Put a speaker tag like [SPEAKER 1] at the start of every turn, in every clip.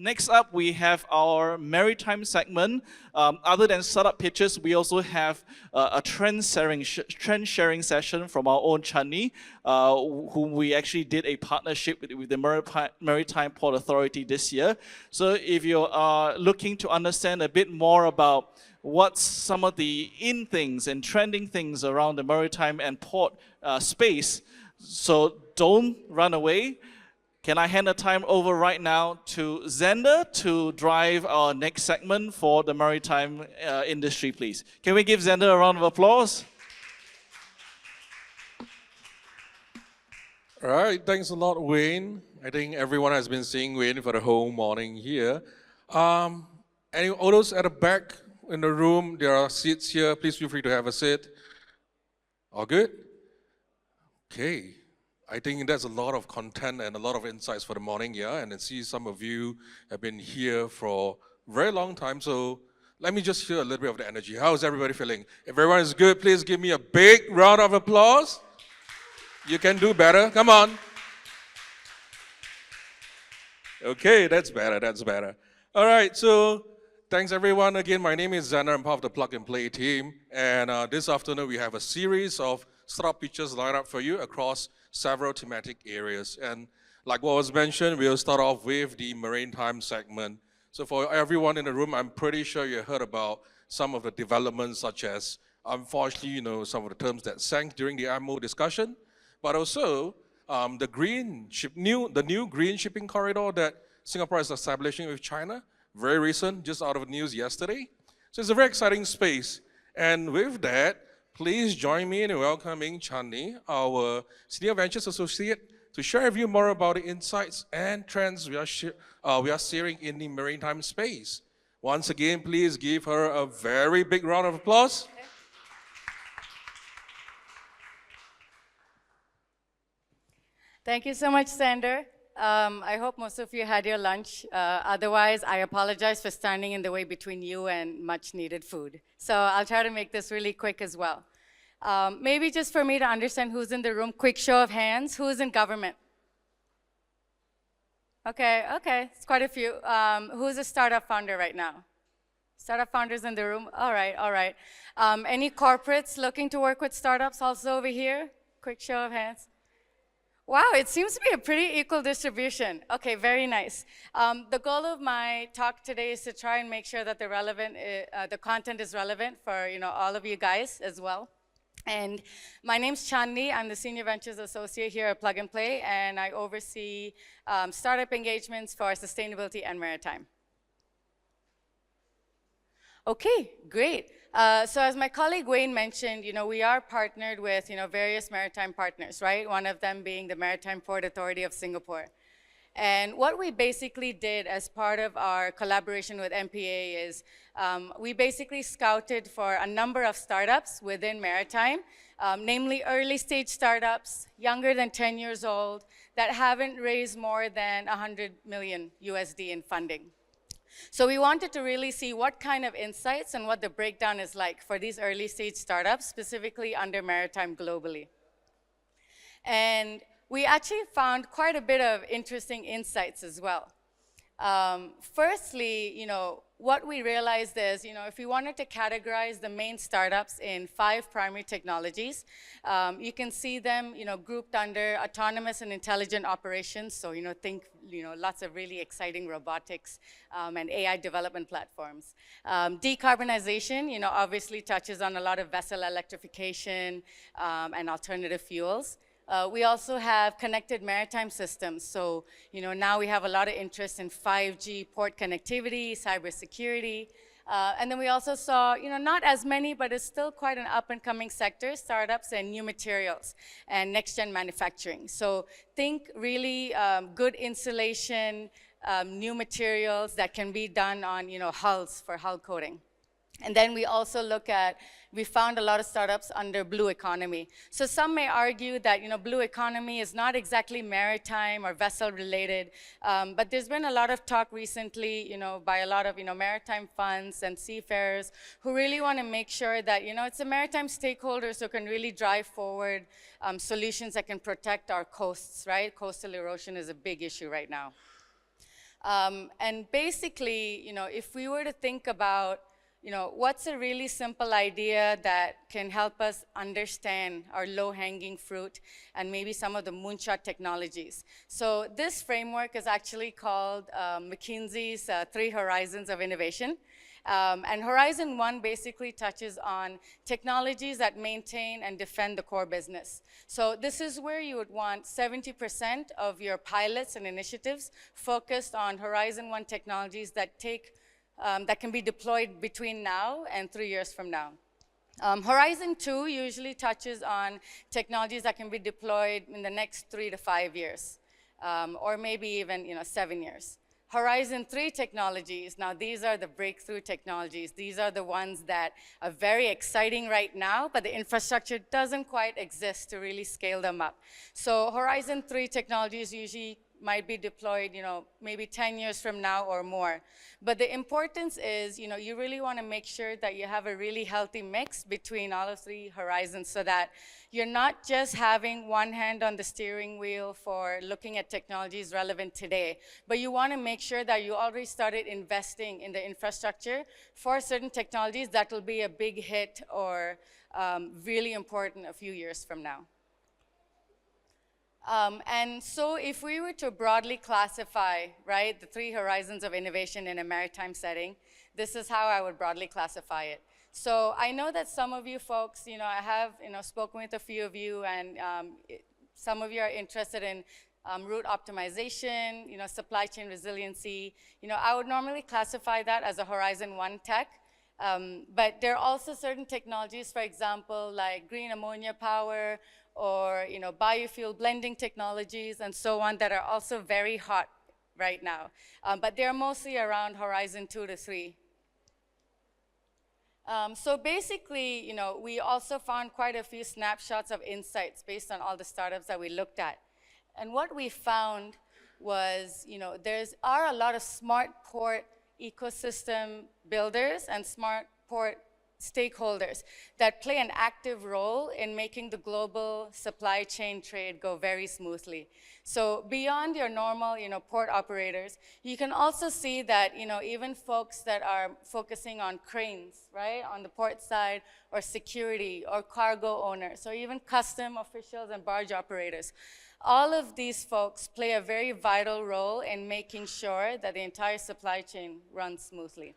[SPEAKER 1] Next up, we have our Maritime segment. Other than startup pitches, we also have a trend sharing session from our own Chani, whom we actually did a partnership with the Maritime Port Authority this year. So if you are looking to understand a bit more about what's some of the in things and trending things around the maritime and port space, so don't run away. Can I hand the time over right now to Xander to drive our next segment for the maritime industry, please? Can we give Xander a round of applause?
[SPEAKER 2] All right, thanks a lot, Wayne. I think everyone has been seeing Wayne for the whole morning here. All those at the back in the room, there are seats here. Please feel free to have a seat. All good? Okay. I think that's a lot of content and a lot of insights for the morning, yeah? And I see some of you have been here for a very long time, so let me just hear a little bit of the energy. How is everybody feeling? If everyone is good, please give me a big round of applause. You can do better. Come on. Okay, that's better. All right, so thanks everyone. Again, my name is Xander. I'm part of the Plug and Play team. And this afternoon, we have a series of startup pitches lined up for you across several thematic areas. And like what was mentioned, we'll start off with the Maritime segment. So for everyone in the room, I'm pretty sure you heard about some of the developments, such as, unfortunately, some of the terms that sank during the IMO discussion, but also the new green shipping corridor that Singapore is establishing with China, very recent, just out of the news yesterday. So it's a very exciting space. And with that, please join me in welcoming Chani, our Senior Ventures Associate, to share with you more about the insights and trends we are seeing in the maritime space. Once again, please give her a very big round of applause.
[SPEAKER 3] Thank you so much, Xander. I hope most of you had your lunch. Otherwise, I apologize for standing in the way between you and much needed food. So I'll try to make this really quick as well. Maybe just for me to understand who's in the room, quick show of hands, who's in government? Okay, it's quite a few. Who's a startup founder right now? Startup founders in the room? All right. Any corporates looking to work with startups also over here? Quick show of hands. Wow, it seems to be a pretty equal distribution. Okay, very nice. The goal of my talk today is to try and make sure that the content is relevant for all of you guys as well. And my name's Chandni. I'm the Senior Ventures Associate here at Plug and Play, and I oversee startup engagements for sustainability and maritime. Okay, great. So as my colleague Wayne mentioned, we are partnered with various maritime partners, right? One of them being the Maritime Port Authority of Singapore. And what we basically did as part of our collaboration with MPA is we basically scouted for a number of startups within maritime, namely early stage startups, younger than 10 years old, that haven't raised more than 100 million USD in funding. So we wanted to really see what kind of insights and what the breakdown is like for these early stage startups, specifically under maritime globally. And we actually found quite a bit of interesting insights as well. Firstly, what we realized is, if we wanted to categorize the main startups in 5 primary technologies, you can see them, grouped under autonomous and intelligent operations. So, think, lots of really exciting robotics and AI development platforms. Decarbonization, obviously touches on a lot of vessel electrification and alternative fuels. We also have connected maritime systems. So, now we have a lot of interest in 5G port connectivity, cybersecurity. And then we also saw, not as many, but it's still quite an up-and-coming sector, startups and new materials and next-gen manufacturing. So think really good insulation, new materials that can be done on, hulls for hull coating. And then we also we found a lot of startups under blue economy. So some may argue that, blue economy is not exactly maritime or vessel related, but there's been a lot of talk recently, by a lot of, maritime funds and seafarers who really want to make sure that, it's the maritime stakeholders who can really drive forward solutions that can protect our coasts, right? Coastal erosion is a big issue right now. And basically, if we were to think about, what's a really simple idea that can help us understand our low-hanging fruit and maybe some of the moonshot technologies. So this framework is actually called McKinsey's 3 Horizons of Innovation. And Horizon 1 basically touches on technologies that maintain and defend the core business. So this is where you would want 70% of your pilots and initiatives focused on Horizon 1 technologies that can be deployed between now and 3 years from now. Horizon 2 usually touches on technologies that can be deployed in the next 3 to 5 years, or maybe even 7 years. Horizon 3 technologies, now these are the breakthrough technologies. These are the ones that are very exciting right now, but the infrastructure doesn't quite exist to really scale them up. So Horizon 3 technologies usually might be deployed, maybe 10 years from now or more. But the importance is, you really want to make sure that you have a really healthy mix between all of 3 horizons so that you're not just having one hand on the steering wheel for looking at technologies relevant today, but you want to make sure that you already started investing in the infrastructure for certain technologies that will be a big hit or really important a few years from now. And so if we were to broadly classify, right, the 3 horizons of innovation in a maritime setting, this is how I would broadly classify it. So I know that some of you folks, I have, spoken with a few of you, and some of you are interested in route optimization, supply chain resiliency. I would normally classify that as a Horizon 1 tech. But there are also certain technologies, for example, like green ammonia power, or biofuel blending technologies and so on that are also very hot right now. But they're mostly around Horizon 2 to 3. So basically, we also found quite a few snapshots of insights based on all the startups that we looked at. And what we found was, there are a lot of smart port ecosystem builders and smart port stakeholders that play an active role in making the global supply chain trade go very smoothly. So beyond your normal, port operators, you can also see that, even folks that are focusing on cranes, right, on the port side, or security, or cargo owners, or even custom officials and barge operators, all of these folks play a very vital role in making sure that the entire supply chain runs smoothly.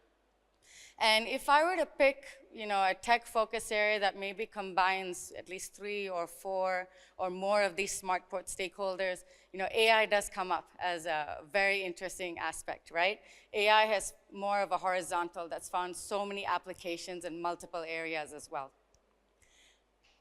[SPEAKER 3] And if I were to pick, a tech focus area that maybe combines at least 3 or 4 or more of these smart port stakeholders, AI does come up as a very interesting aspect, right? AI has more of a horizontal that's found so many applications in multiple areas as well.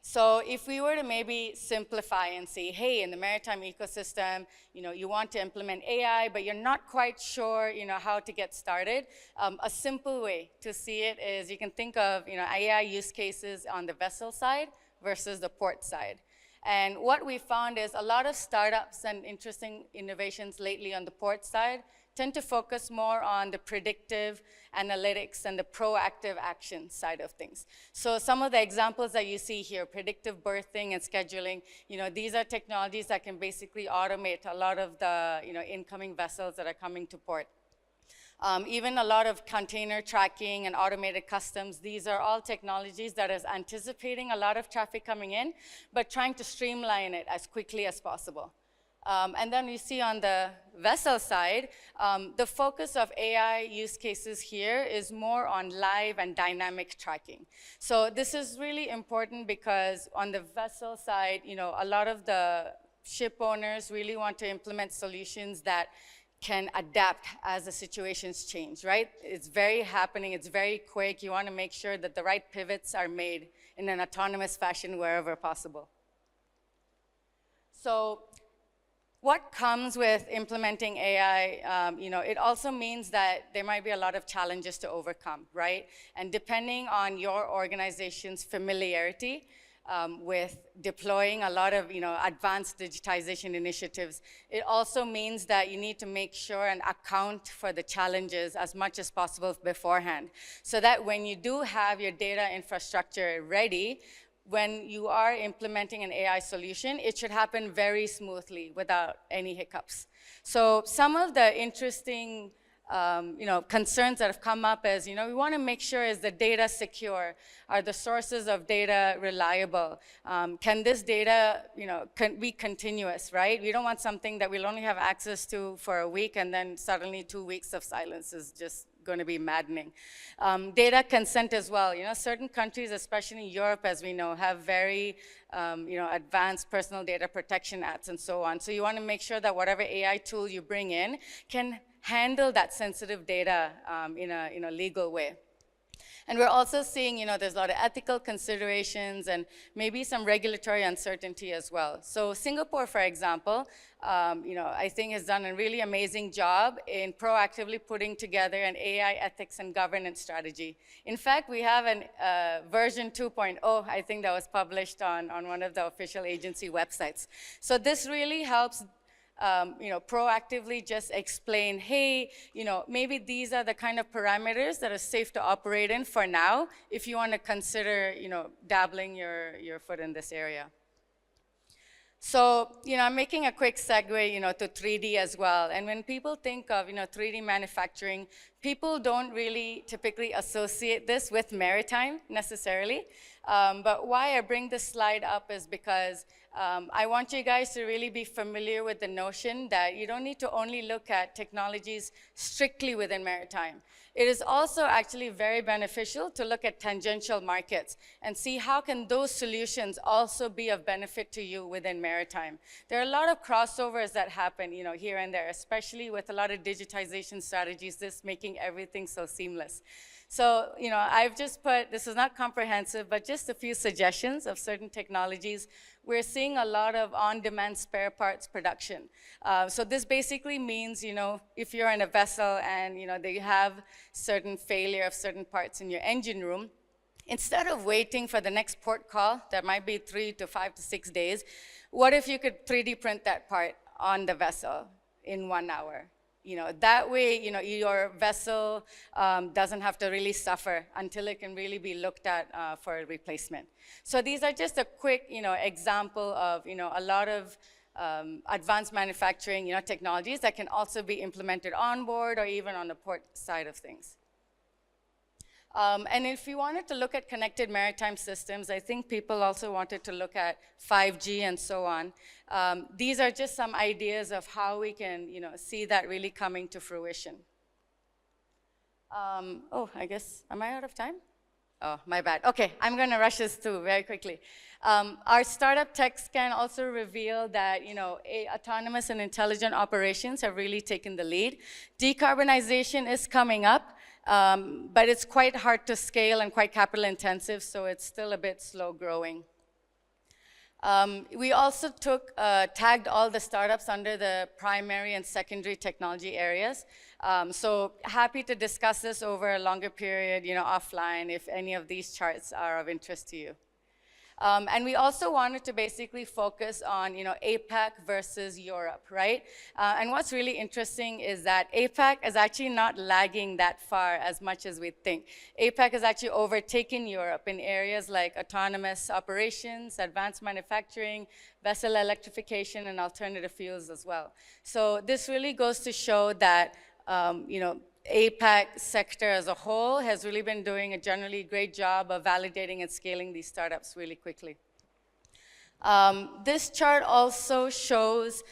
[SPEAKER 3] So if we were to maybe simplify and say, hey, in the maritime ecosystem, you want to implement AI, but you're not quite sure, how to get started, a simple way to see it is you can think of, AI use cases on the vessel side versus the port side. And what we found is a lot of startups and interesting innovations lately on the port side tend to focus more on the predictive analytics and the proactive action side of things. So some of the examples that you see here, predictive berthing and scheduling, these are technologies that can basically automate a lot of the incoming vessels that are coming to port. Even a lot of container tracking and automated customs, these are all technologies that is anticipating a lot of traffic coming in, but trying to streamline it as quickly as possible. And then you see on the vessel side, the focus of AI use cases here is more on live and dynamic tracking. So this is really important because on the vessel side, a lot of the ship owners really want to implement solutions that can adapt as the situations change, right? It's very happening, it's very quick. You want to make sure that the right pivots are made in an autonomous fashion wherever possible. So what comes with implementing AI, it also means that there might be a lot of challenges to overcome, right? And depending on your organization's familiarity with deploying a lot of advanced digitization initiatives, it also means that you need to make sure and account for the challenges as much as possible beforehand, so that when you do have your data infrastructure ready, when you are implementing an AI solution, it should happen very smoothly without any hiccups. So some of the interesting concerns that have come up is, we want to make sure, is the data secure? Are the sources of data reliable? Can this data, be continuous, right? We don't want something that we'll only have access to for a week and then suddenly 2 weeks of silence is just going to be maddening. Data consent as well. Certain countries, especially Europe, as we know, have very advanced personal data protection acts and so on. So you want to make sure that whatever AI tool you bring in can handle that sensitive data in a legal way. And we're also seeing, there's a lot of ethical considerations and maybe some regulatory uncertainty as well. So Singapore, for example, I think has done a really amazing job in proactively putting together an AI ethics and governance strategy. In fact, we have an version 2.0, I think, that was published on one of the official agency websites. So this really helps proactively just explain, hey, maybe these are the kind of parameters that are safe to operate in for now, if you want to consider, dabbling your foot in this area. So, I'm making a quick segue, to 3D as well. And when people think of, 3D manufacturing, people don't really typically associate this with maritime necessarily. But why I bring this slide up is because I want you guys to really be familiar with the notion that you don't need to only look at technologies strictly within maritime. It is also actually very beneficial to look at tangential markets and see how can those solutions also be of benefit to you within maritime. There are a lot of crossovers that happen, here and there, especially with a lot of digitization strategies, this making everything so seamless. So, I've just put, this is not comprehensive, but just a few suggestions of certain technologies. We're seeing a lot of on-demand spare parts production. So this basically means, if you're in a vessel and, they have certain failure of certain parts in your engine room, instead of waiting for the next port call, that might be 3 to 5 to 6 days, what if you could 3D print that part on the vessel in 1 hour? That way, your vessel doesn't have to really suffer until it can really be looked at for a replacement. So these are just a quick, example of, a lot of advanced manufacturing, technologies that can also be implemented on board or even on the port side of things. And if you wanted to look at connected maritime systems, I think people also wanted to look at 5G and so on. These are just some ideas of how we can, see that really coming to fruition. I guess, am I out of time? Oh, my bad. Okay, I'm going to rush this through very quickly. Our startup tech scan also revealed that, autonomous and intelligent operations have really taken the lead. Decarbonization is coming up. But it's quite hard to scale and quite capital intensive, so it's still a bit slow growing. We also tagged all the startups under the primary and secondary technology areas. So happy to discuss this over a longer period, offline, if any of these charts are of interest to you. And we also wanted to basically focus on, APAC versus Europe, right? And what's really interesting is that APAC is actually not lagging that far as much as we think. APAC has actually overtaken Europe in areas like autonomous operations, advanced manufacturing, vessel electrification, and alternative fuels as well. So this really goes to show that, APAC sector as a whole has really been doing a generally great job of validating and scaling these startups really quickly. This chart also shows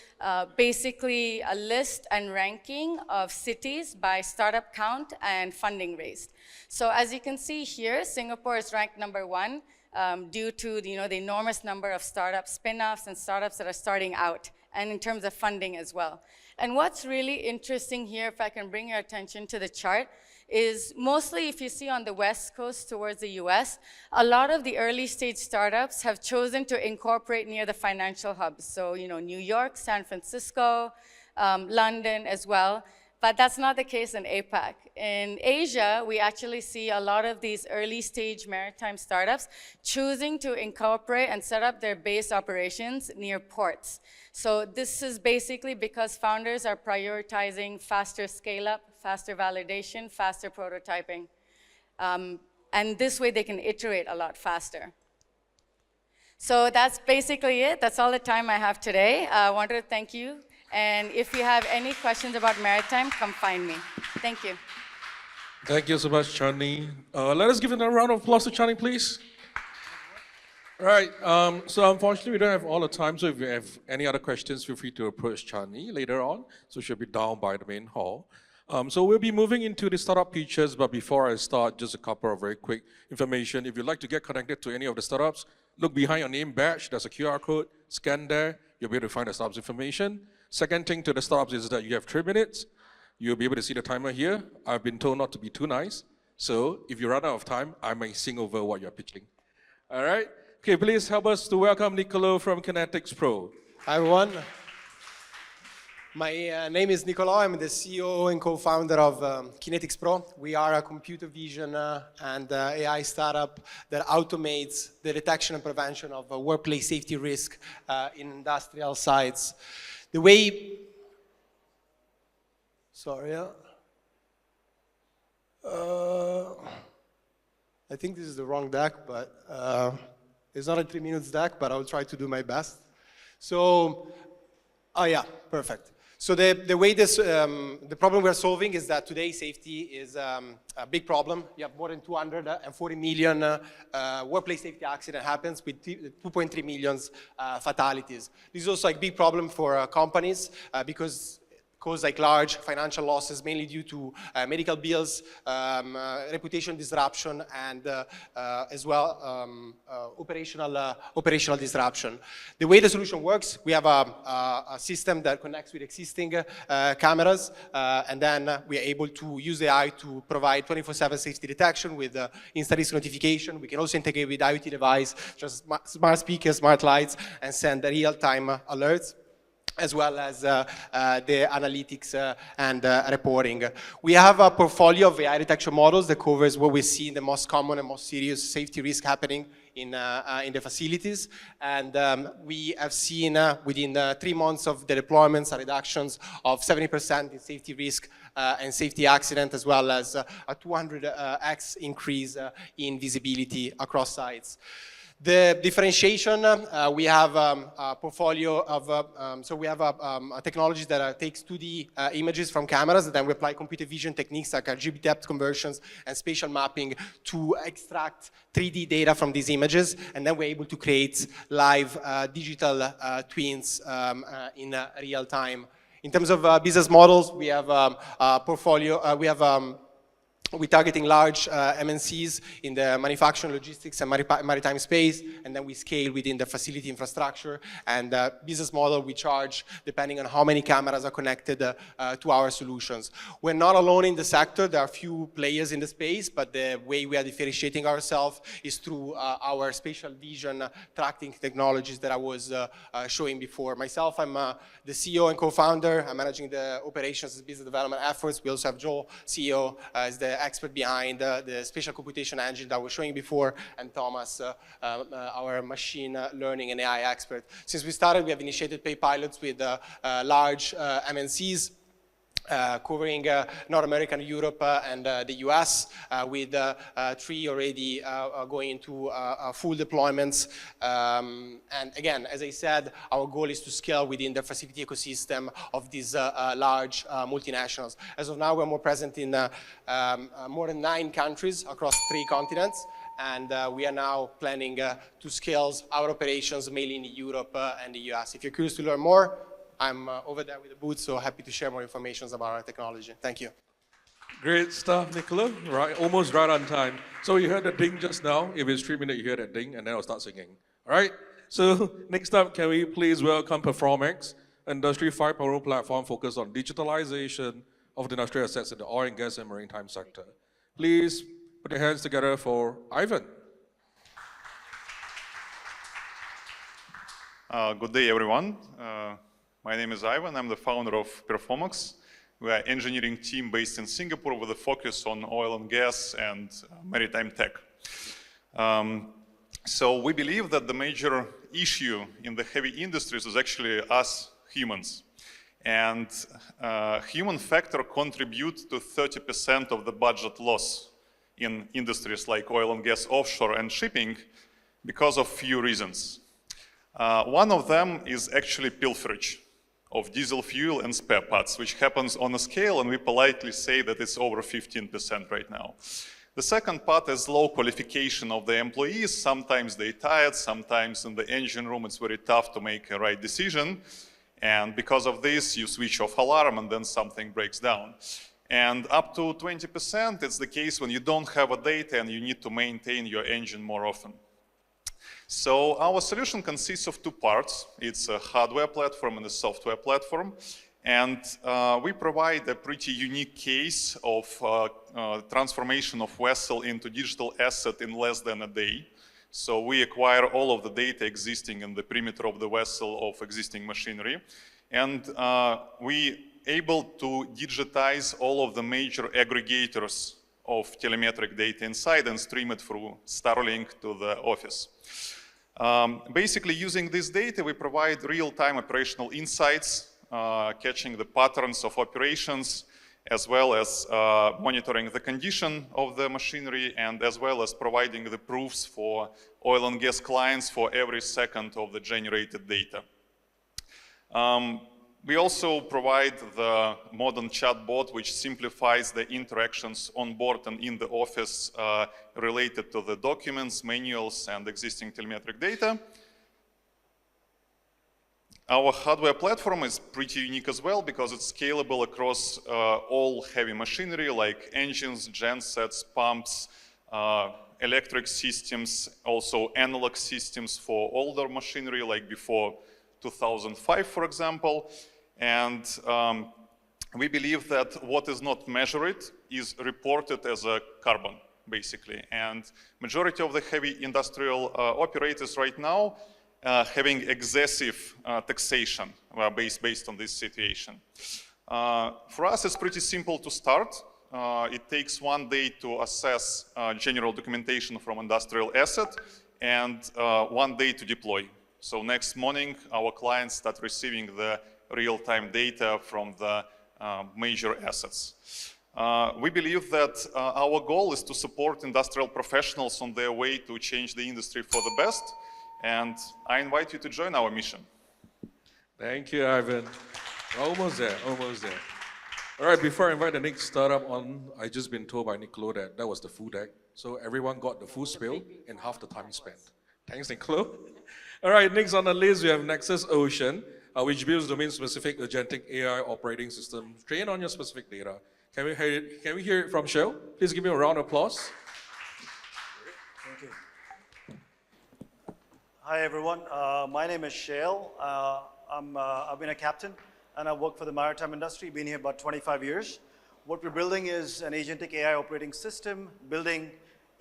[SPEAKER 3] basically a list and ranking of cities by startup count and funding raised. So as you can see here, Singapore is ranked #1 due to the enormous number of startup spin-offs and startups that are starting out, and in terms of funding as well. And what's really interesting here, if I can bring your attention to the chart, is mostly if you see on the West Coast towards the US, a lot of the early stage startups have chosen to incorporate near the financial hubs. So, New York, San Francisco, London as well. But that's not the case in APAC. In Asia, we actually see a lot of these early stage maritime startups choosing to incorporate and set up their base operations near ports. So this is basically because founders are prioritizing faster scale up, faster validation, faster prototyping. And this way they can iterate a lot faster. So that's basically it. That's all the time I have today. I wanted to thank you. And if you have any questions about maritime, come find me. Thank you.
[SPEAKER 2] Thank you so much, Chani. Let us give another round of applause to Chani, please. Right, so unfortunately we don't have all the time, so if you have any other questions, feel free to approach Chani later on. So she'll be down by the main hall. So we'll be moving into the startup features, but before I start, just a couple of very quick information. If you'd like to get connected to any of the startups, look behind your name badge, there's a QR code, scan there, you'll be able to find the startup's information. Second thing to the startups is that you have 3 minutes. You'll be able to see the timer here. I've been told not to be too nice, so if you run out of time, I may sing over what you're pitching. All right? Okay, please help us to welcome Nicolo from Kinetics Pro.
[SPEAKER 4] Hi everyone. My name is Nicolo. I'm the CEO and co-founder of Kinetics Pro. We are a computer vision and AI startup that automates the detection and prevention of workplace safety risk in industrial sites. The way, sorry, I think this is the wrong deck, but it's not a 3 minutes deck, but I'll try to do my best. So, oh yeah, perfect. So the way this, the problem we're solving is that today safety is a big problem. You have more than 240 million workplace safety accident happens with 2.3 million fatalities. This is also a big problem for companies because cause like large financial losses, mainly due to medical bills, reputation disruption, and as well operational disruption. The way the solution works, we have a system that connects with existing cameras, and then we are able to use AI to provide 24/7 safety detection with instant risk notification. We can also integrate with IoT device, just smart speakers, smart lights, and send real-time alerts, as well as the analytics and reporting. We have a portfolio of AI detection models that covers what we see in the most common and most serious safety risk happening in the facilities. And we have seen within 3 months of the deployments reductions of 70% in safety risk and safety accident, as well as a 200x increase in visibility across sites. The differentiation, we have a portfolio of, so we have a technology that takes 2D images from cameras, and then we apply computer vision techniques like RGB depth conversions and spatial mapping to extract 3D data from these images, and then we're able to create live digital twins in real time. In terms of business models, we have a portfolio, we're targeting large MNCs in the manufacturing, logistics, and maritime space, and then we scale within the facility infrastructure. And business model, we charge depending on how many cameras are connected to our solutions. We're not alone in the sector. There are a few players in the space, but the way we are differentiating ourselves is through our spatial vision tracking technologies that I was showing before. Myself, I'm the CEO and co-founder. I'm managing the operations and business development efforts. We also have Joel, CEO, as the expert behind the spatial computation engine that I was showing before, and Thomas, our machine learning and AI expert. Since we started, we have initiated paid pilots with large MNCs, covering North America, Europe, and the US, with 3 already going into full deployments. And again, as I said, our goal is to scale within the facility ecosystem of these large multinationals. As of now, we're more present in more than 9 countries across 3 continents. And we are now planning to scale our operations mainly in Europe and the US. If you're curious to learn more, I'm over there with the booth, so happy to share more information about our technology. Thank you.
[SPEAKER 2] Great stuff, Nicola. Right, almost right on time. So you heard the ding just now. If it's 3 minutes, you hear that ding, and then I'll start singing. All right? So next up, can we please welcome Performx, Industry 5.0 platform focused on digitalization of the industrial assets in the oil and gas and maritime sector. Please put your hands together for Ivan.
[SPEAKER 5] Good day, everyone. My name is Ivan. I'm the founder of Performx. We are an engineering team based in Singapore with a focus on oil and gas and maritime tech. So we believe that the major issue in the heavy industries is actually us humans. And human factor contributes to 30% of the budget loss in industries like oil and gas, offshore, and shipping because of few reasons. One of them is actually pilferage of diesel fuel and spare parts, which happens on a scale, and we politely say that it's over 15% right now. The second part is low qualification of the employees. Sometimes they're tired, sometimes in the engine room it's very tough to make a right decision. And because of this, you switch off alarm and then something breaks down. And up to 20%, it's the case when you don't have a data and you need to maintain your engine more often. So our solution consists of two parts. It's a hardware platform and a software platform. And we provide a pretty unique case of transformation of vessel into digital asset in less than a day. So we acquire all of the data existing in the perimeter of the vessel of existing machinery. And we able to digitize all of the major aggregators of telemetric data inside and stream it through Starlink to the office. Basically, using this data, we provide real-time operational insights, catching the patterns of operations, as well as monitoring the condition of the machinery, and as well as providing the proofs for oil and gas clients for every second of the generated data. We also provide the modern chatbot, which simplifies the interactions on board and in the office related to the documents, manuals, and existing telemetric data. Our hardware platform is pretty unique as well because it's scalable across all heavy machinery like engines, gensets, pumps, electric systems, also analog systems for older machinery like before 2005, for example. And we believe that what is not measured is reported as a carbon, basically. And majority of the heavy industrial operators right now having excessive taxation based on this situation. For us, it's pretty simple to start. It takes 1 day to assess general documentation from industrial asset and 1 day to deploy. So next morning, our clients start receiving the real-time data from the major assets. We believe that our goal is to support industrial professionals on their way to change the industry for the best. And I invite you to join our mission.
[SPEAKER 2] Thank you, Ivan. Almost there, almost there. All right, before I invite the next startup on, I just been told by Nicolo that that was the full deck. So everyone got the full spill in half the time spent. Thanks, Nicolo. All right, next on the list, we have Nexus Ocean, which builds domain-specific agentic AI operating system trained on your specific data. Can we hear it from Shell? Please give me a round of applause.
[SPEAKER 6] Thank you. Hi, everyone. My name is Shale. I've been a captain, and I work for the maritime industry. Been here about 25 years. What we're building is an agentic AI operating system, building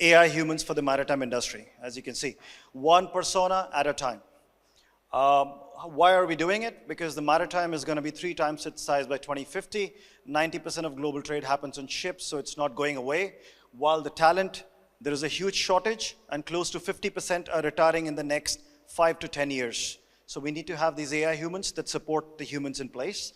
[SPEAKER 6] AI humans for the maritime industry, as you can see. One persona at a time. Why are we doing it? Because the maritime is going to be 3 times its size by 2050. 90% of global trade happens on ships, so it's not going away. While the talent, there is a huge shortage, and close to 50% are retiring in the next 5 to 10 years. So we need to have these AI humans that support the humans in place.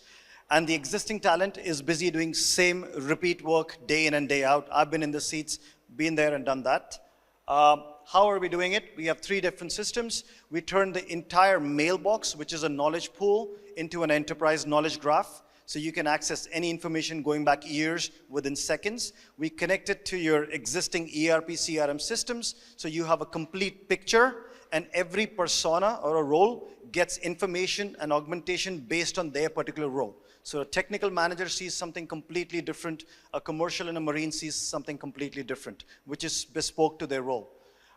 [SPEAKER 6] And the existing talent is busy doing same repeat work day in and day out. I've been in the seats, been there and done that. How are we doing it? We have 3 different systems. We turn the entire mailbox, which is a knowledge pool, into an enterprise knowledge graph. So you can access any information going back years within seconds. We connect it to your existing ERP, CRM systems. So you have a complete picture, and every persona or a role gets information and augmentation based on their particular role. So a technical manager sees something completely different. A commercial and a marine sees something completely different, which is bespoke to their role.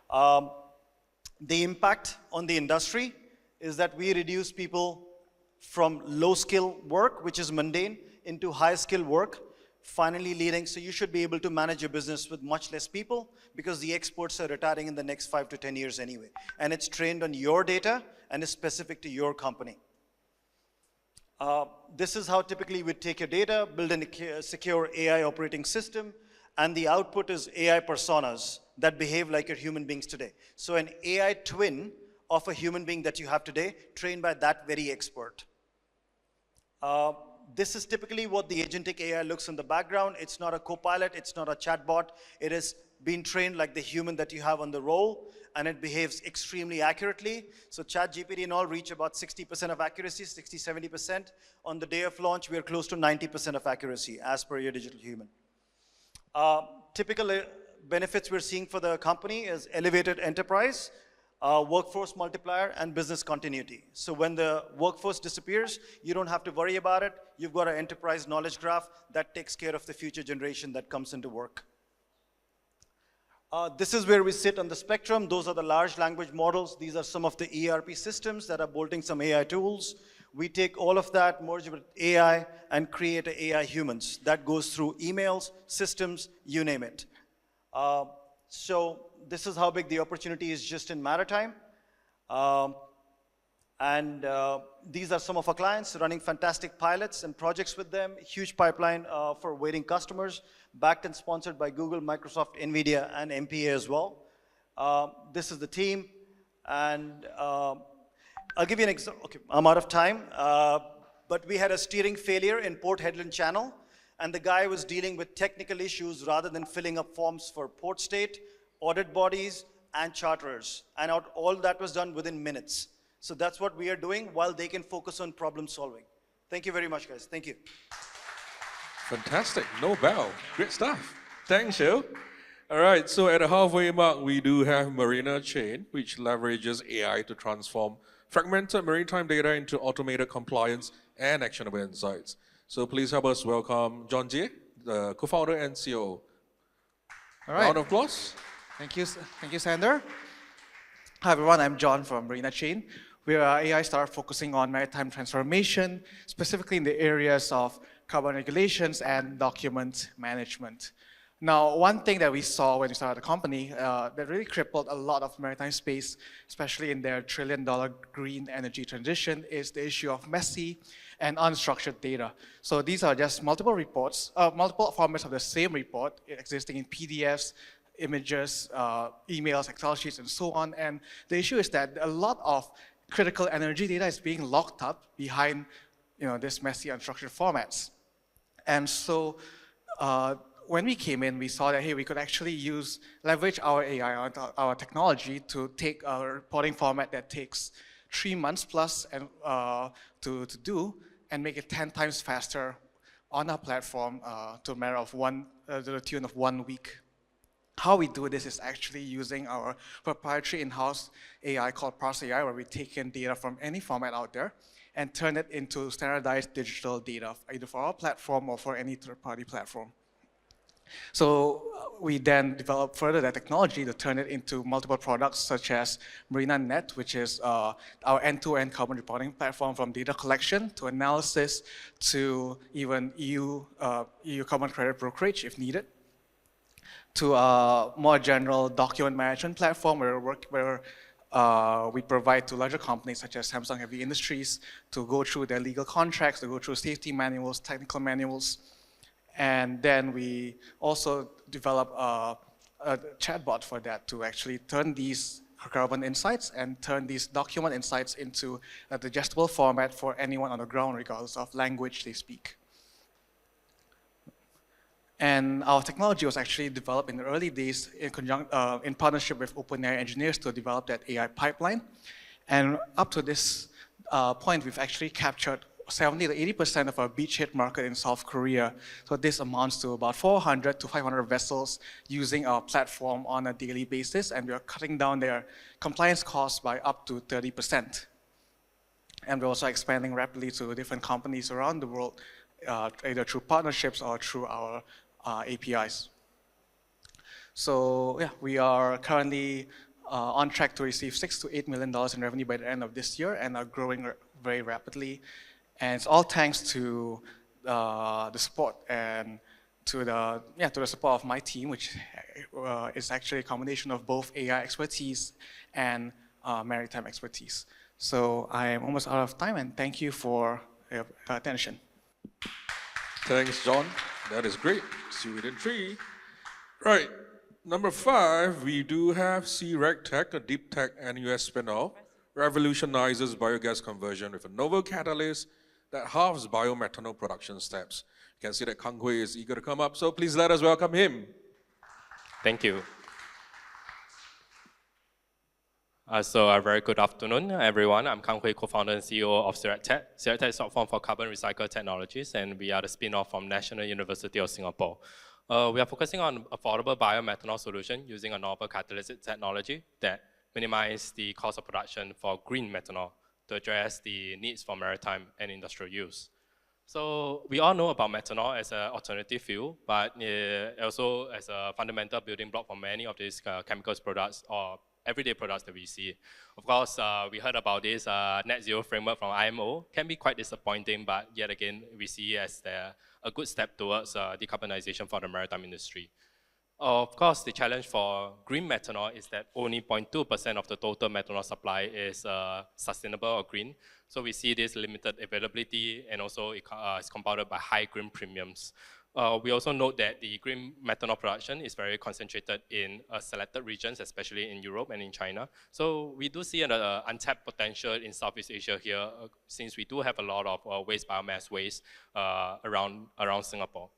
[SPEAKER 6] The impact on the industry is that we reduce people from low-skill work, which is mundane, into high-skill work, finally leading, so you should be able to manage your business with much less people because the experts are retiring in the next 5 to 10 years anyway. And it's trained on your data and is specific to your company. This is how typically we take your data, build a secure AI operating system, and the output is AI personas that behave like your human beings today. So an AI twin of a human being that you have today, trained by that very expert. This is typically what the agentic AI looks in the background. It's not a copilot, it's not a chatbot. It is being trained like the human that you have on the role, and it behaves extremely accurately. So ChatGPT and all reach about 60% of accuracy, 60, 70%. On the day of launch, we are close to 90% of accuracy as per your digital human. Typical benefits we're seeing for the company is elevated enterprise, workforce multiplier, and business continuity. So when the workforce disappears, you don't have to worry about it. You've got an enterprise knowledge graph that takes care of the future generation that comes into work. This is where we sit on the spectrum. Those are the large language models. These are some of the ERP systems that are bolting some AI tools. We take all of that, merge it with AI, and create AI humans. That goes through emails, systems, you name it. So this is how big the opportunity is just in Maritime. These are some of our clients running fantastic pilots and projects with them, huge pipeline for waiting customers, backed and sponsored by Google, Microsoft, NVIDIA, and MPA as well. This is the team, and I'll give you an example. Okay, I'm out of time, but we had a steering failure in Port Hedland Channel, and the guy was dealing with technical issues rather than filling up forms for port state, audit bodies, and charterers. And all that was done within minutes. So that's what we are doing while they can focus on problem solving. Thank you very much, guys. Thank you.
[SPEAKER 2] Fantastic. No bow. Great stuff. Thanks, Shil. All right, so at the halfway mark, we do have Marina Chain, which leverages AI to transform fragmented maritime data into automated compliance and actionable insights. So please help us welcome John Jie, the co-founder and COO.
[SPEAKER 7] All right.
[SPEAKER 2] Round of applause.
[SPEAKER 7] Thank you, Sander. Hi, everyone. I'm John from Marina Chain. We are an AI startup focusing on maritime transformation, specifically in the areas of carbon regulations and document management. Now, one thing that we saw when we started the company that really crippled a lot of maritime space, especially in their trillion-dollar green energy transition, is the issue of messy and unstructured data. So these are just multiple reports, multiple formats of the same report existing in PDFs, images, emails, Excel sheets, and so on. And the issue is that a lot of critical energy data is being locked up behind this messy, unstructured formats. And so when we came in, we saw that, hey, we could actually leverage our AI, our technology, to take a reporting format that takes 3 months plus to do and make it 10 times faster on our platform to the tune of 1 week. How we do this is actually using our proprietary in-house AI called Parse AI, where we take in data from any format out there and turn it into standardized digital data, either for our platform or for any third-party platform. So we then developed further that technology to turn it into multiple products, such as Marina Net, which is our end-to-end carbon reporting platform, from data collection to analysis to even EU carbon credit brokerage if needed, to a more general document management platform where we provide to larger companies such as Samsung Heavy Industries to go through their legal contracts, to go through safety manuals, technical manuals. And then we also develop a chatbot for that to actually turn these carbon insights and turn these document insights into a digestible format for anyone on the ground, regardless of language they speak. And our technology was actually developed in the early days in partnership with OpenAI engineers to develop that AI pipeline. And up to this point, we've actually captured 70 to 80% of our beachhead market in South Korea. So this amounts to about 400 to 500 vessels using our platform on a daily basis, and we are cutting down their compliance costs by up to 30%. And we're also expanding rapidly to different companies around the world, either through partnerships or through our APIs. So yeah, we are currently on track to receive $6 to $8 million in revenue by the end of this year and are growing very rapidly. And it's all thanks to the support and to the support of my team, which is actually a combination of both AI expertise and maritime expertise. So I am almost out of time, and thank you for your attention.
[SPEAKER 2] Thanks, John. That is great. See you within 3. Right. Number 5, we do have CREG-Tech, a deep tech and US spinoff, revolutionizes biogas conversion with a novel catalyst that halves biomethanol production steps. You can see that Kang Hui is eager to come up, so please let us welcome him.
[SPEAKER 8] Thank you. A very good afternoon, everyone. I'm Kang Hui, co-founder and CEO of SIRATTech. SIRATTech is short form for Carbon Recycle Technologies, and we are the spin-off from National University of Singapore. We are focusing on affordable biomethanol solution using a novel catalytic technology that minimizes the cost of production for green methanol to address the needs for maritime and industrial use. So we all know about methanol as an alternative fuel, but also as a fundamental building block for many of these chemicals products or everyday products that we see. Of course, we heard about this net zero framework from IMO. Can be quite disappointing, but yet again, we see as a good step towards decarbonization for the maritime industry. Of course, the challenge for green methanol is that only 0.2% of the total methanol supply is sustainable or green. So we see this limited availability, and also it's compounded by high green premiums. We also note that the green methanol production is very concentrated in selected regions, especially in Europe and in China. So we do see an untapped potential in Southeast Asia here, since we do have a lot of biomass waste around Singapore.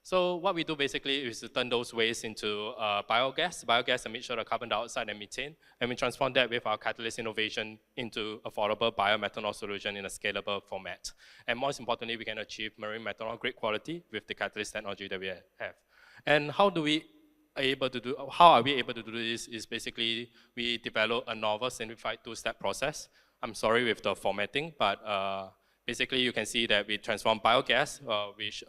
[SPEAKER 8] So what we do basically is to turn those waste into biogas. Biogas emits sort of carbon dioxide and methane, and we transform that with our catalyst innovation into affordable biomethanol solution in a scalable format. And most importantly, we can achieve marine methanol grade quality with the catalyst technology that we have. And how are we able to do this is basically we develop a novel simplified two-step process. I'm sorry with the formatting, but basically, you can see that we transform biogas, which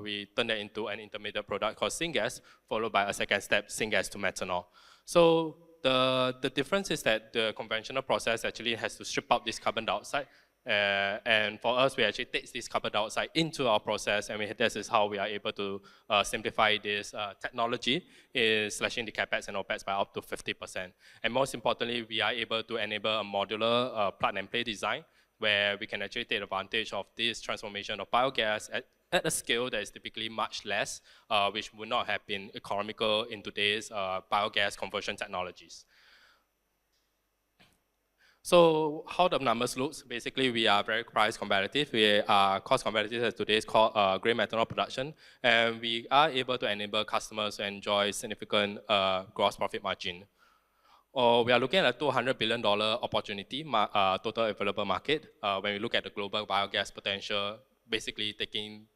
[SPEAKER 8] we turn that into an intermediate product called syngas, followed by a second step, syngas to methanol. So the difference is that the conventional process actually has to strip out this carbon dioxide. And for us, we actually take this carbon dioxide into our process, and this is how we are able to simplify this technology, slashing the CapEx and OpEx by up to 50%. And most importantly, we are able to enable a modular plug-and-play design, where we can actually take advantage of this transformation of biogas at a scale that is typically much less, which would not have been economical in today's biogas conversion technologies. So how the numbers look, basically we are very price competitive. We are cost competitive as today's green methanol production, and we are able to enable customers to enjoy significant gross profit margin. We are looking at a $200 billion opportunity, total available market. When we look at the global biogas potential, basically taking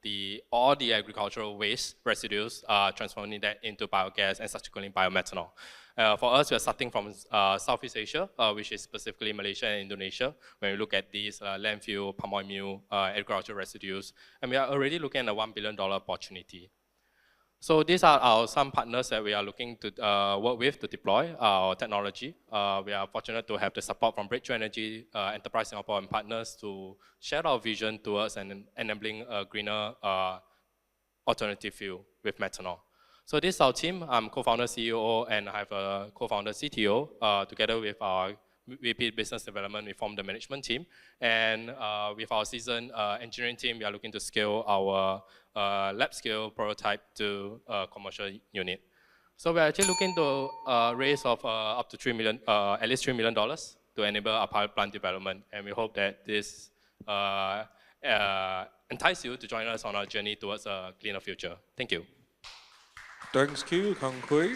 [SPEAKER 8] all the agricultural waste residues, transforming that into biogas and subsequently biomethanol. For us, we are starting from Southeast Asia, which is specifically Malaysia and Indonesia, when we look at these landfill, palm oil mill, agricultural residues, and we are already looking at a $1 billion opportunity. So these are some partners that we are looking to work with to deploy our technology. We are fortunate to have the support from Breakthrough Energy, Enterprise Singapore, and partners to share our vision towards enabling a greener alternative fuel with methanol. So this is our team. I'm co-founder, CEO, and I have a co-founder, CTO. Together with our VP Business Development, we form the management team. And with our seasoned engineering team, we are looking to scale our lab scale prototype to a commercial unit. So we're actually looking to raise of up to at least $3 million to enable our pilot plant development. And we hope that this entice you to join us on our journey towards a cleaner future. Thank you.
[SPEAKER 2] Thanks, Kang Hui.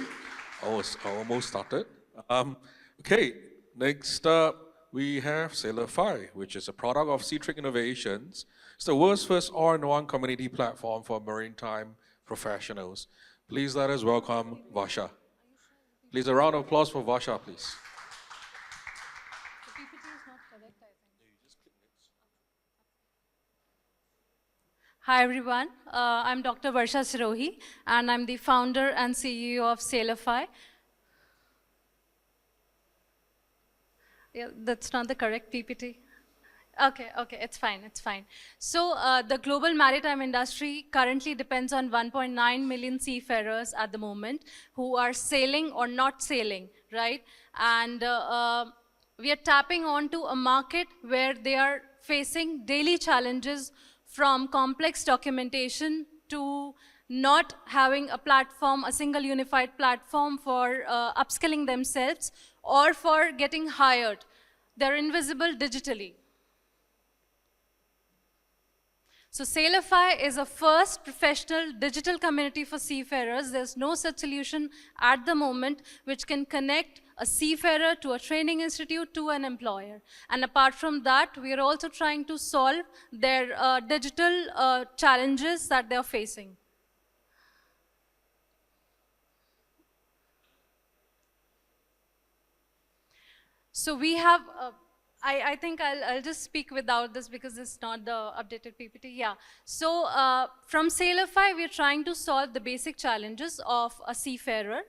[SPEAKER 2] Almost started. Okay, next up we have Sailify, which is a product of Seatrick Innovations. It's the world's first all-in-one community platform for maritime professionals. Please let us welcome Varsha. Please, a round of applause for Varsha, please.
[SPEAKER 9] Hi everyone, I'm Dr. Varsha Sirohi, and I'm the founder and CEO of Sailify. Yeah, that's not the correct PPT. Okay, it's fine. So the global maritime industry currently depends on 1.9 million seafarers at the moment who are sailing or not sailing, right? And we are tapping onto a market where they are facing daily challenges, from complex documentation to not having a platform, a single unified platform for upskilling themselves or for getting hired. They're invisible digitally. So Sailify is a first professional digital community for seafarers. There's no such solution at the moment which can connect a seafarer to a training institute to an employer. And apart from that, we are also trying to solve their digital challenges that they're facing. So we have, I think I'll just speak without this because it's not the updated PPT. Yeah. So from Sailify, we're trying to solve the basic challenges of a seafarer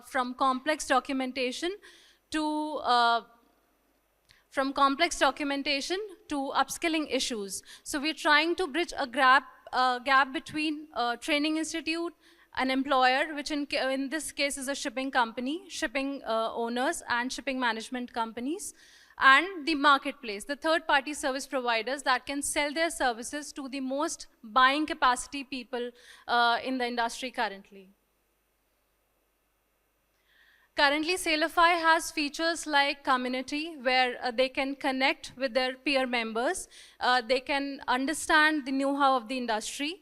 [SPEAKER 9] from complex documentation to upskilling issues. So we're trying to bridge a gap between a training institute, an employer, which in this case is a shipping company, shipping owners and shipping management companies, and the marketplace, the third-party service providers that can sell their services to the most buying capacity people in the industry currently. Currently, Sailify has features like community, where they can connect with their peer members. They can understand the know-how of the industry.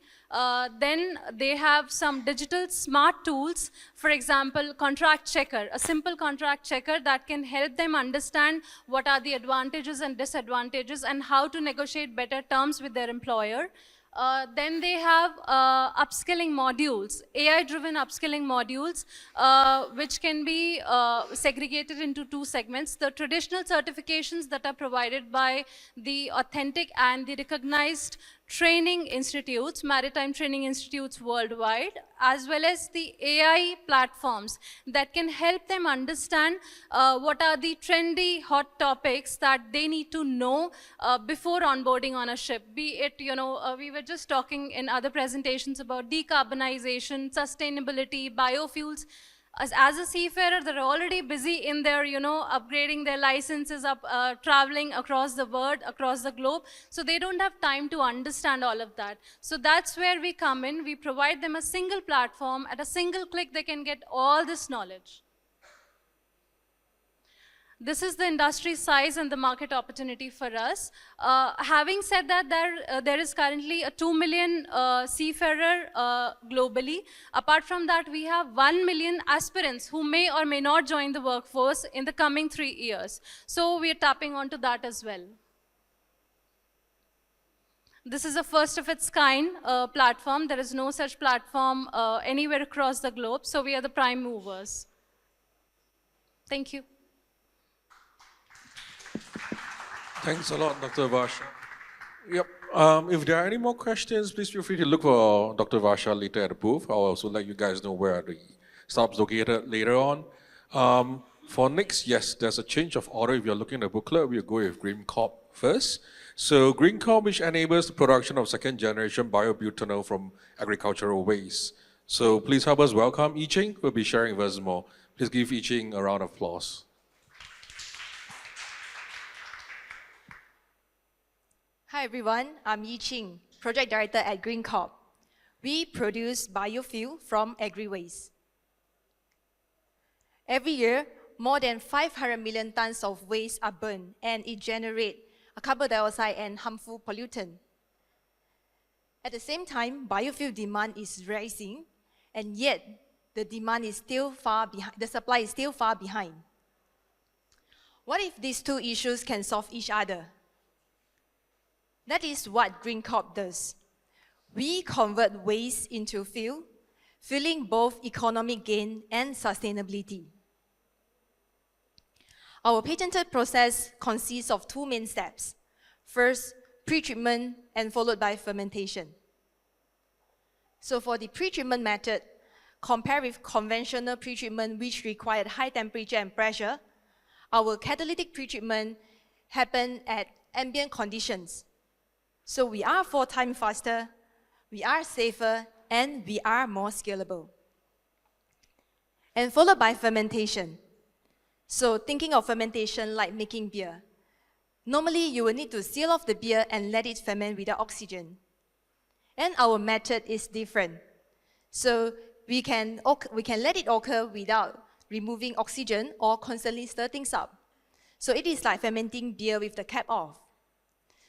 [SPEAKER 9] Then they have some digital smart tools, for example, contract checker, a simple contract checker that can help them understand what are the advantages and disadvantages and how to negotiate better terms with their employer. Then they have upskilling modules, AI-driven upskilling modules, which can be segregated into two segments. The traditional certifications that are provided by the authentic and the recognized training institutes, maritime training institutes worldwide, as well as the AI platforms that can help them understand what are the trendy hot topics that they need to know before onboarding on a ship. Be it, we were just talking in other presentations about decarbonization, sustainability, biofuels. As a seafarer, they're already busy in their, upgrading their licenses, traveling across the world, across the globe. So they don't have time to understand all of that. So that's where we come in. We provide them a single platform. At a single click, they can get all this knowledge. This is the industry size and the market opportunity for us. Having said that, there is currently a 2 million seafarer globally. Apart from that, we have 1 million aspirants who may or may not join the workforce in the coming 3 years. So we are tapping onto that as well. This is a first of its kind platform. There is no such platform anywhere across the globe. So we are the prime movers. Thank you.
[SPEAKER 2] Thanks a lot, Dr. Varsha. Yep. If there are any more questions, please feel free to look for Dr. Varsha later at the booth. I'll also let you guys know where the stops located later on. For next, yes, there's a change of order. If you're looking at the booklet, we'll go with Green Corp first. So Green Corp, which enables the production of second-generation biobutanol from agricultural waste. So please help us welcome Yi Ching, who will be sharing with us more. Please give Yi Ching a round of applause.
[SPEAKER 10] Hi everyone, I'm Yi Ching, Project Director at Green Corp. We produce biofuel from agri-waste. Every year, more than 500 million tons of waste are burned, and it generates carbon dioxide and harmful pollutant. At the same time, biofuel demand is rising, and yet the demand is still far behind, the supply is still far behind. What if these two issues can solve each other? That is what Green Corp does. We convert waste into fuel, fueling both economic gain and sustainability. Our patented process consists of two main steps. First, pre-treatment and followed by fermentation. So for the pre-treatment method, compared with conventional pre-treatment which required high temperature and pressure, our catalytic pre-treatment happens at ambient conditions. So we are 4 times faster, we are safer, and we are more scalable. And followed by fermentation. So thinking of fermentation like making beer. Normally, you will need to seal off the beer and let it ferment without oxygen. And our method is different. So we can let it occur without removing oxygen or constantly stir things up. So it is like fermenting beer with the cap off.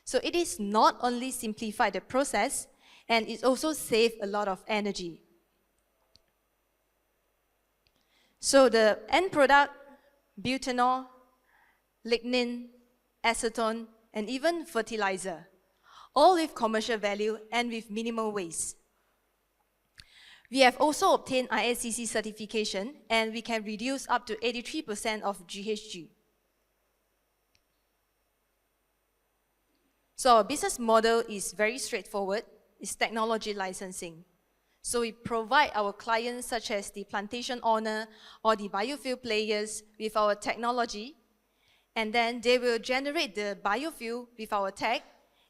[SPEAKER 10] So it is not only simplify the process, and it also save a lot of energy. So the end product, butanol, lignin, acetone, and even fertilizer, all with commercial value and with minimal waste. We have also obtained ISCC certification, and we can reduce up to 83% of GHG. So our business model is very straightforward. It's technology licensing. So we provide our clients, such as the plantation owner or the biofuel players, with our technology, and then they will generate the biofuel with our tech,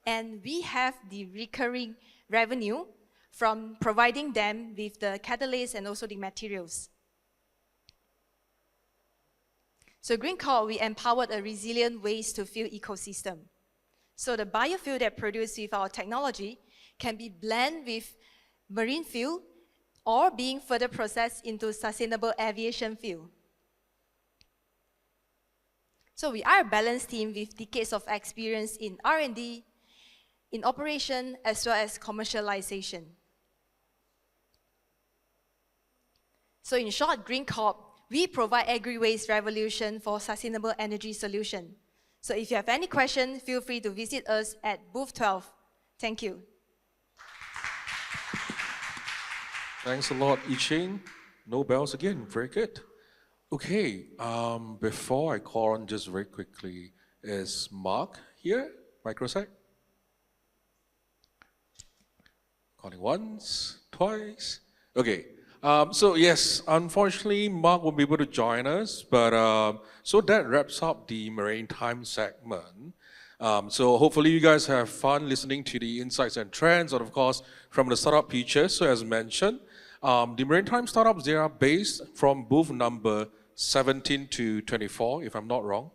[SPEAKER 10] and we have the recurring revenue from providing them with the catalyst and also the materials. So GreenCorp, we empowered a resilient waste-to-fuel ecosystem. So the biofuel that produced with our technology can be blended with marine fuel or being further processed into sustainable aviation fuel. So we are a balanced team with decades of experience in R&D, in operation, as well as commercialization. So in short, GreenCorp, we provide agri-waste revolution for sustainable energy solution. So if you have any questions, feel free to visit us at booth 12. Thank you.
[SPEAKER 2] Thanks a lot, Yi-Ching. No bells again, very good. Okay, before I call on just very quickly, is Mark here, Microsec? Calling once, twice. Okay, so yes, unfortunately, Mark won't be able to join us, but so that wraps up the Maritime segment. So hopefully you guys have fun listening to the insights and trends, and of course, from the startup pitches. So as mentioned, the Maritime startups, they are based from booth number 17 to 24, if I'm not wrong.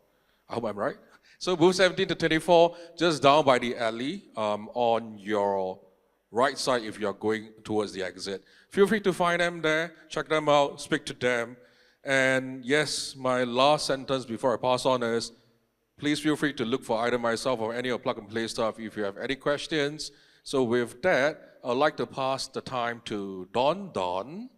[SPEAKER 2] I hope I'm right. So booth 17 to 24, just down by the alley on your right side if you're going towards the exit. Feel free to find them there, check them out, speak to them. And yes, my last sentence before I pass on is, please feel free to look for either myself or any of Plug and Play staff if you have any questions. So with that, I'd like to pass the time to Don.